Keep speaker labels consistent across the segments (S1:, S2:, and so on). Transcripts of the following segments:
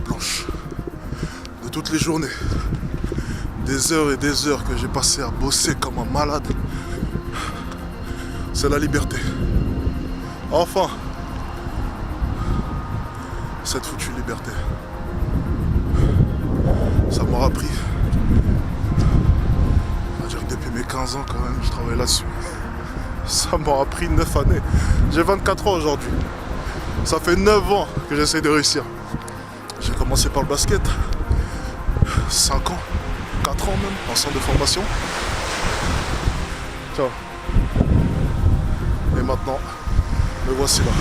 S1: blanche. De toutes les journées, des heures et des heures que j'ai passé à bosser comme un malade, c'est la liberté. Enfin, cette foutue liberté. Ça m'aura pris, on va dire que depuis mes 15 ans quand même, je travaille là-dessus. Ça m'aura pris 9 années. J'ai 24 ans aujourd'hui. Ça fait 9 ans que j'essaie de réussir. J'ai commencé par le basket. 5 ans, 4 ans même, en centre de formation. Ciao. Et maintenant, me voici là.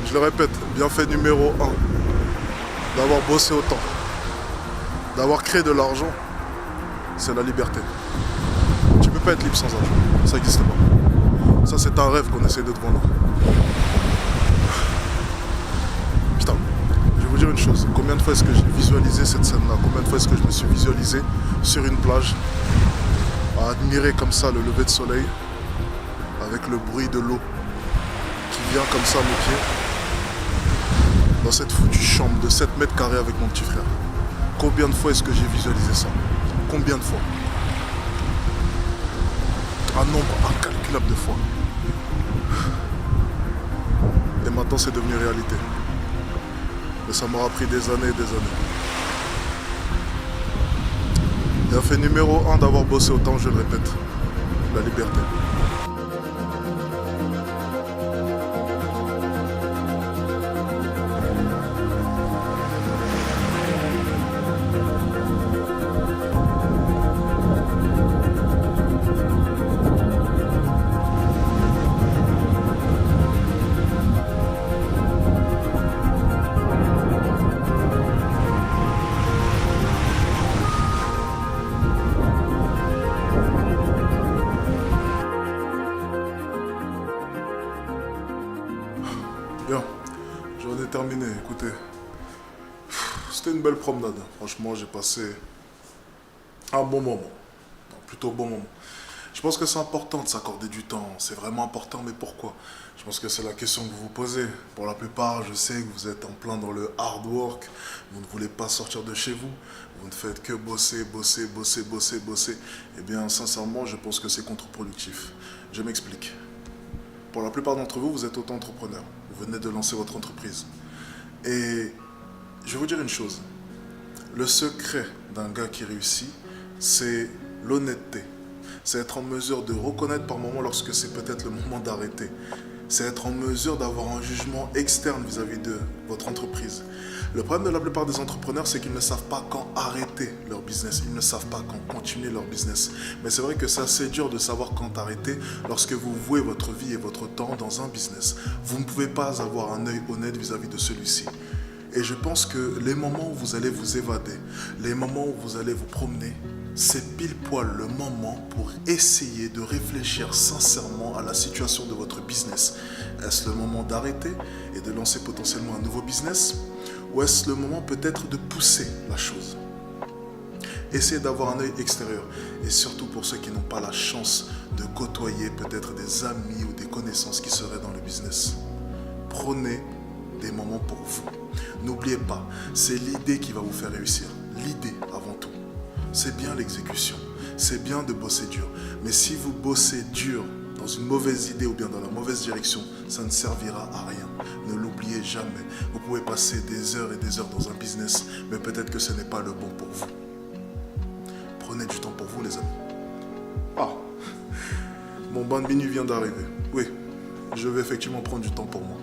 S1: Je le répète, bienfait numéro 1 d'avoir bossé autant, d'avoir créé de l'argent, c'est la liberté. Tu peux pas être libre sans argent, ça n'existe pas. Ça c'est un rêve qu'on essaie de te vendre. Putain, je vais vous dire une chose, combien de fois est-ce que j'ai visualisé cette scène-là, combien de fois est-ce que je me suis visualisé sur une plage, à admirer comme ça le lever de soleil, avec le bruit de l'eau qui vient comme ça à mes pieds, dans cette foutue chambre de 7 mètres carrés avec mon petit frère. Combien de fois est-ce que j'ai visualisé ça? Combien de fois? Un nombre incalculable de fois. Et maintenant c'est devenu réalité. Mais ça m'aura pris des années et des années. Bienfait numéro 1 d'avoir bossé autant, je le répète. La liberté. Bien, j'en ai terminé, écoutez. C'était une belle promenade. Franchement, j'ai passé un bon moment. Non, plutôt bon moment. Je pense que c'est important de s'accorder du temps. C'est vraiment important, mais pourquoi? Je pense que c'est la question que vous vous posez. Pour la plupart, je sais que vous êtes en plein dans le hard work. Vous ne voulez pas sortir de chez vous. Vous ne faites que bosser, bosser, bosser, bosser, bosser. Eh bien, sincèrement, je pense que c'est contre-productif. Je m'explique. Pour la plupart d'entre vous, vous êtes auto-entrepreneur. Vous venez de lancer votre entreprise. Et je vais vous dire une chose. Le secret d'un gars qui réussit, c'est l'honnêteté. C'est être en mesure de reconnaître par moment lorsque c'est peut-être le moment d'arrêter. C'est être en mesure d'avoir un jugement externe vis-à-vis de votre entreprise. Le problème de la plupart des entrepreneurs, c'est qu'ils ne savent pas quand arrêter leur business. Ils ne savent pas quand continuer leur business. Mais c'est vrai que c'est assez dur de savoir quand arrêter lorsque vous vouez votre vie et votre temps dans un business. Vous ne pouvez pas avoir un œil honnête vis-à-vis de celui-ci. Et je pense que les moments où vous allez vous évader, les moments où vous allez vous promener, c'est pile poil le moment pour essayer de réfléchir sincèrement à la situation de votre business. Est-ce le moment d'arrêter et de lancer potentiellement un nouveau business? Ou est-ce le moment peut-être de pousser la chose? Essayez d'avoir un œil extérieur. Et surtout pour ceux qui n'ont pas la chance de côtoyer peut-être des amis ou des connaissances qui seraient dans le business. Prenez des moments pour vous. N'oubliez pas, c'est l'idée qui va vous faire réussir. L'idée avant tout. C'est bien l'exécution. C'est bien de bosser dur. Mais si vous bossez dur dans une mauvaise idée ou bien dans la mauvaise direction, ça ne servira à rien. Ne l'oubliez jamais. Vous pouvez passer des heures et des heures dans un business, mais peut-être que ce n'est pas le bon pour vous. Prenez du temps pour vous, les amis. Ah, mon bain de minuit vient d'arriver. Oui, je vais effectivement prendre du temps pour moi.